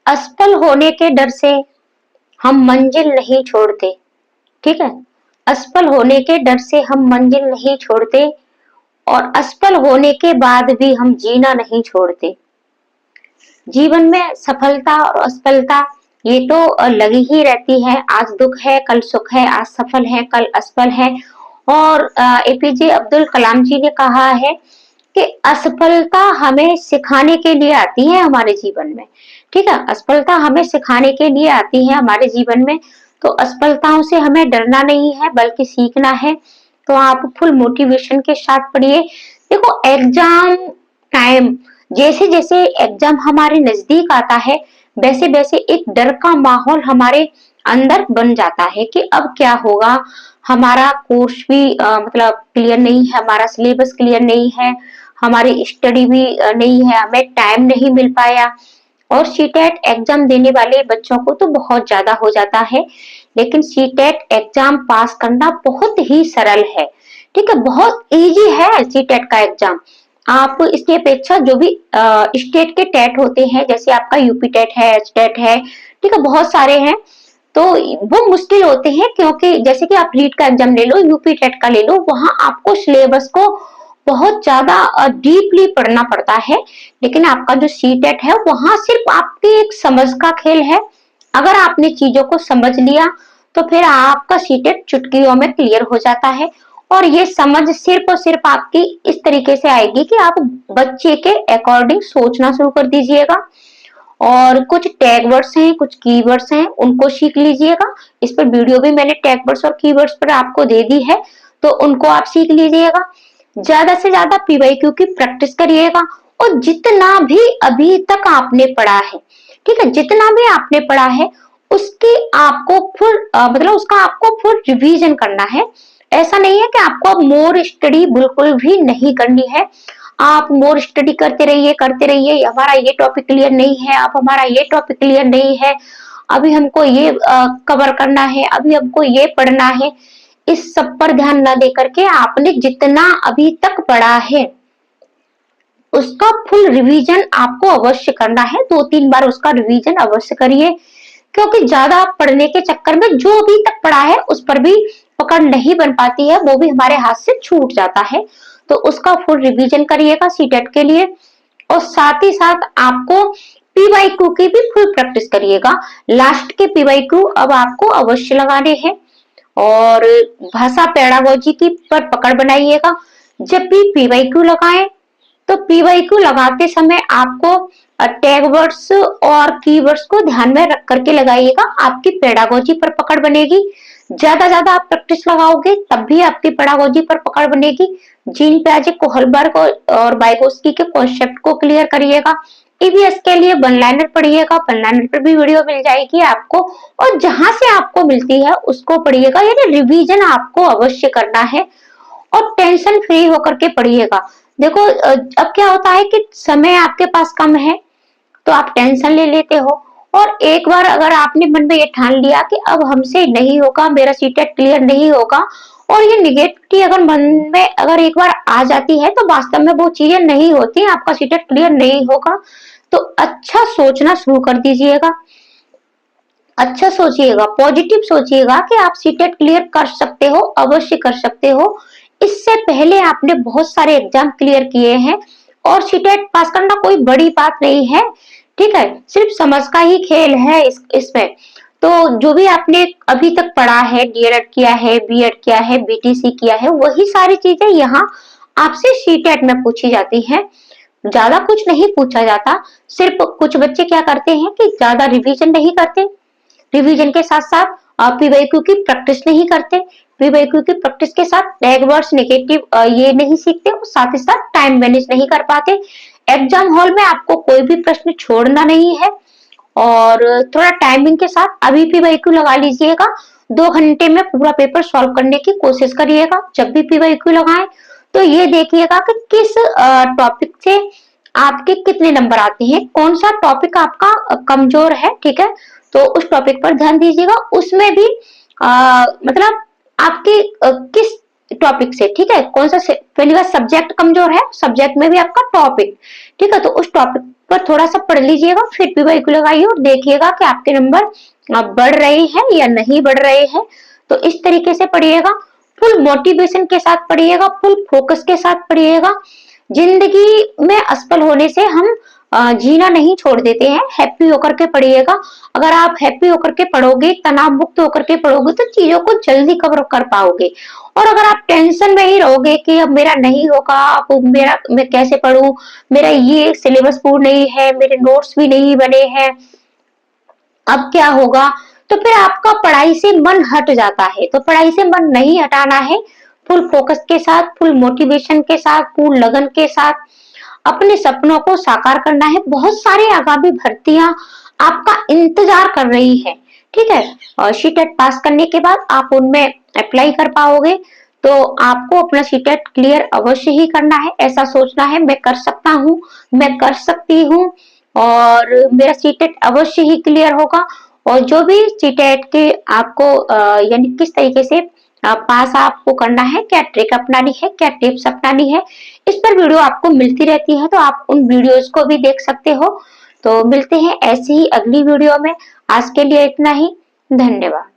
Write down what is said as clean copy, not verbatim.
असफल होने के डर से हम मंजिल नहीं छोड़ते। ठीक है, असफल होने के डर से हम मंजिल नहीं छोड़ते और असफल होने के बाद भी हम जीना नहीं छोड़ते। जीवन में सफलता और असफलता ये तो लगी ही रहती है। आज दुख है, कल सुख है, आज सफल है, कल असफल है। और एपीजे अब्दुल कलाम जी ने कहा है कि असफलता हमें सिखाने के लिए आती है हमारे जीवन में। ठीक है, असफलता हमें सिखाने के लिए आती है हमारे जीवन में। तो असफलताओं से हमें डरना नहीं है बल्कि सीखना है। तो आप फुल मोटिवेशन के साथ पढ़िए। देखो, एग्जाम टाइम, जैसे जैसे एग्जाम हमारे नजदीक आता है वैसे वैसे एक डर का माहौल हमारे अंदर बन जाता है कि अब क्या होगा। हमारा कोर्स भी मतलब क्लियर नहीं है, हमारा सिलेबस क्लियर नहीं है, हमारी स्टडी भी नहीं है, हमें टाइम नहीं मिल पाया। और सीटेट एग्जाम देने वाले बच्चों को तो बहुत ज्यादा हो जाता है, लेकिन सीटेट एग्जाम पास करना बहुत ही सरल है। ठीक है, बहुत इजी है सीटेट का एग्जाम। आप इसकी अपेक्षा जो भी स्टेट के टेट होते हैं, जैसे आपका यूपी टेट है, एच टेट है, ठीक है, बहुत सारे हैं, तो वो मुश्किल होते हैं। क्योंकि जैसे कि आप रीट का एग्जाम ले लो, यूपी टेट का ले लो, वहां आपको सिलेबस को बहुत ज्यादा डीपली पढ़ना पड़ता है। लेकिन आपका जो सी टेट है वहां सिर्फ आपकी एक समझ का खेल है। अगर आपने चीजों को समझ लिया तो फिर आपका सी टेट चुटकियों में क्लियर हो जाता है। और ये समझ सिर्फ और सिर्फ आपकी इस तरीके से आएगी कि आप बच्चे के अकॉर्डिंग सोचना शुरू कर दीजिएगा। और कुछ टैग वर्ड्स हैं, कुछ कीवर्ड्स हैं, उनको सीख लीजिएगा। इस पर वीडियो भी मैंने टैग वर्ड्स और कीवर्ड्स पर आपको दे दी है, तो उनको आप सीख लीजिएगा। ज्यादा से ज्यादा पीवाईक्यू की प्रैक्टिस करिएगा। और जितना भी अभी तक आपने पढ़ा है, ठीक है, जितना भी आपने पढ़ा है उसकी आपको फुल मतलब उसका आपको फुल रिवीजन करना है। ऐसा नहीं है कि आपको अब मोर स्टडी बिल्कुल भी नहीं करनी है। आप मोर स्टडी करते रहिए, हमारा ये टॉपिक क्लियर नहीं है, अब हमारा ये टॉपिक क्लियर नहीं है, अभी हमको ये कवर करना है, अभी हमको ये पढ़ना है। इस सब पर ध्यान न दे करके आपने जितना अभी तक पढ़ा है उसका फुल रिवीजन आपको अवश्य करना है। 2-3 बार उसका रिवीजन अवश्य करिए। क्योंकि ज्यादा पढ़ने के चक्कर में जो अभी तक पढ़ा है उस पर भी पकड़ नहीं बन पाती है, वो भी हमारे हाथ से छूट जाता है। तो उसका फुल रिवीजन करिएगा सीटेट के लिए। और साथ ही साथ आपको पीवाईक्यू की भी फुल प्रैक्टिस करिएगा। लास्ट के पीवाईक्यू अब आपको अवश्य लगाने हैं। और भाषा पेडागोजी की पर पकड़ बनाइएगा। जब भी पीवाईक्यू लगाएं तो पीवाईक्यू लगाते समय आपको टैग वर्ड्स और कीवर्ड्स को ध्यान में रख करके लगाइएगा। आपकी पेडागोजी पर पकड़ बनेगी। ज्यादा आप प्रैक्टिस लगाओगे तब भी आपकी पेडागोजी पर पकड़ बनेगी। जीन पियाजे, कोहलबर्ग और वाइगोत्स्की के कॉन्सेप्ट को क्लियर करिएगा। ईवीएस के लिए वन लाइनर पढ़िएगा, वन लाइनर पर भी वीडियो मिल जाएगी आपको। और जहां से आपको मिलती है उसको पढ़िएगा, यानी रिवीजन आपको अवश्य करना है। और टेंशन फ्री होकर के पढ़िएगा। देखो, अब क्या होता है कि समय आपके पास कम है तो आप टेंशन ले लेते हो। और एक बार अगर आपने मन में ये ठान लिया कि अब हमसे नहीं होगा, मेरा सीटेट क्लियर नहीं होगा, और ये निगेटिविटी अगर मन में अगर एक बार आ जाती है तो वास्तव में वो चीजें नहीं होती, आपका सीटेट क्लियर नहीं होगा। तो अच्छा सोचना शुरू कर दीजिएगा। अच्छा सोचिएगा, पॉजिटिव सोचिएगा कि आप सीटेट क्लियर कर सकते हो, अवश्य कर सकते हो। इससे पहले आपने बहुत सारे एग्जाम क्लियर किए हैं और सीटेट पास करना कोई बड़ी बात नहीं है। ठीक है, सिर्फ समझ का ही खेल है इसमें। तो जो भी आपने अभी तक पढ़ा है, डीएलएड किया है, बीएड किया है, बीटीसी किया है, वही सारी चीजें यहाँ आपसे सीटेट में पूछी जाती है। ज्यादा कुछ नहीं पूछा जाता। सिर्फ कुछ बच्चे क्या करते हैं कि ज्यादा रिवीजन नहीं करते, रिवीजन के साथ साथ पीवाईक्यू की प्रैक्टिस नहीं करते, पीवाईक्यू की प्रैक्टिस के साथ टैग वर्ड्स नेगेटिव ये नहीं सीखते, साथ ही साथ टाइम मैनेज नहीं कर पाते। एग्जाम हॉल में आपको कोई भी प्रश्न छोड़ना नहीं है। और थोड़ा टाइमिंग के साथ अभी पीवाईक्यू लगा लीजिएगा। 2 घंटे में पूरा पेपर सॉल्व करने की कोशिश करिएगा। जब भी पीवाईक्यू लगाएं तो ये देखिएगा कि किस टॉपिक से आपके कितने नंबर आते हैं, कौन सा टॉपिक आपका कमजोर है। ठीक है, तो उस टॉपिक पर ध्यान दीजिएगा। उसमें भी मतलब आपके किस टॉपिक से, ठीक है, कौन सा पहली बार सब्जेक्ट कमजोर है, सब्जेक्ट में भी आपका टॉपिक, ठीक है, तो उस टॉपिक पर थोड़ा सा पढ़ लीजिएगा, फिर भी वही को लगाइए और देखिएगा कि आपके नंबर बढ़ रहे हैं या नहीं बढ़ रहे हैं। तो इस तरीके से पढ़िएगा, फुल मोटिवेशन के साथ पढ़िएगा, फुल फोकस के साथ पढ़िएगा। जिंदगी में असफल होने से हम जीना नहीं छोड़ देते हैं, हैप्पी होकर के पढ़िएगा। अगर आप हैप्पी होकर के पढ़ोगे, तनाव मुक्त होकर के पढ़ोगे तो चीजों को जल्दी कवर कर पाओगे। और अगर आप टेंशन में ही रहोगे कि अब मेरा नहीं होगा, अब मेरा मैं कैसे पढ़ूं, मेरा ये सिलेबस पूर्ण नहीं है, मेरे नोट्स भी नहीं बने हैं, अब क्या होगा, तो फिर आपका पढ़ाई से मन हट जाता है। तो पढ़ाई से मन नहीं हटाना है, फुल फोकस के साथ, फुल मोटिवेशन के साथ, फुल लगन के साथ अपने सपनों को साकार करना है। बहुत सारे आगामी भर्तियां आपका इंतजार कर रही है, ठीक है। और सीटेट पास करने के बाद आप उनमें अप्लाई कर पाओगे। तो आपको अपना सीटेट क्लियर अवश्य ही करना है, ऐसा सोचना है मैं कर सकता हूँ, मैं कर सकती हूँ और मेरा सीटेट अवश्य ही क्लियर होगा। और जो भी सीटेट के आपको यानी किस तरीके से पास आपको करना है, क्या ट्रिक अपनानी है, क्या टिप्स अपनानी है, इस पर वीडियो आपको मिलती रहती है, तो आप उन वीडियोस को भी देख सकते हो। तो मिलते हैं ऐसी ही अगली वीडियो में। आज के लिए इतना ही, धन्यवाद।